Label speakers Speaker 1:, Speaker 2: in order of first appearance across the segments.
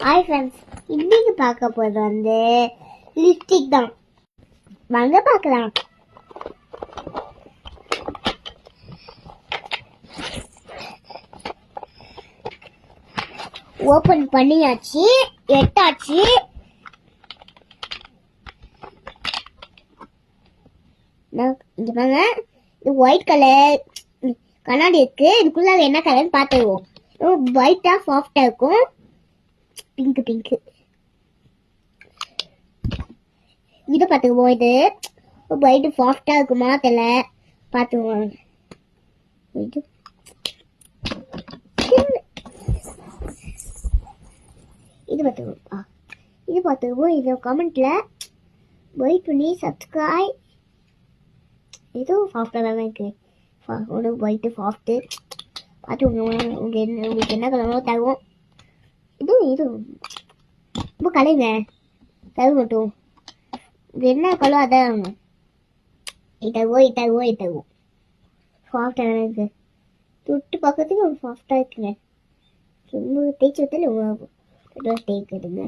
Speaker 1: Hi friends, இன்னைக்கு பார்க்க போகிறது வந்து லிப்ஸ்டிக் தான். வாங்க பார்க்கலாம். ஓப்பன் பண்ணியாச்சு, எட்டாச்சு. இங்க பாருங்க, இது ஒயிட் கலர் கண்ணாடி இருக்கு. இதுக்குள்ள என்ன கலர்னு பார்த்துருவோம். ஒயிட்டா சாஃப்டா இருக்கும். பிங்க் பிங்க் இதை பார்த்துக்குவோம். இது ஒயிட் சாஃப்டா இருக்குமா தெரியல, பார்த்துக்குவோம். இது பார்த்துக்குவோம். இது கமெண்ட்ல வெயிட் பண்ணி சப்ஸ்கிரைப். இதுவும் சாஃப்டாக தான் இருக்கு. ஒரு ஒயிட்டு சாஃப்ட்டு பார்த்துக்கோங்க. உங்களுக்கு என்ன கலரோ தருவோம். இது ரொம்ப கலைங்க தரு மட்டும். என்ன கலர் அதான் இட்டவோ சாஃப்டாக இருக்கு. தொட்டு பக்கத்துக்கு ஒரு சாஃப்டாக இருக்குங்க. ரொம்ப தேய்ச்சி வத்தால தேய்க்குதுங்க.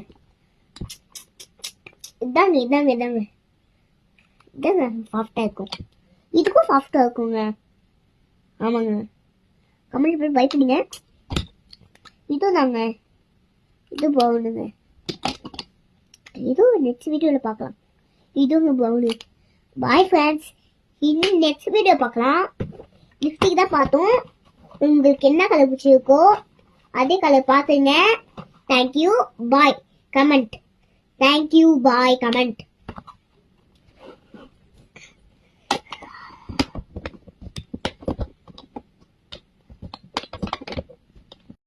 Speaker 1: இதாங்க சாஃப்டாக இருக்கும். இதுக்கும் சாஃப்டாக இருக்குங்க. ஆமாங்க, கமெண்ட் பண்ணி பை பண்ணிங்க. இதுவும் தாங்க, இது பவுனுங்க. இதுவும் நெக்ஸ்ட் வீடியோவில் பார்க்கலாம். இதுவும் பவுனு. பாய் ஃப்ரெண்ட்ஸ், இன்னும் நெக்ஸ்ட் வீடியோ பார்க்கலாம். லிப்ஸ்டிக் தான் பார்த்தோம். உங்களுக்கு என்ன கலர் பிடிச்சிருக்கோ அதே கலர் பார்த்துங்க. Thank you bye comment. Thank you bye comment.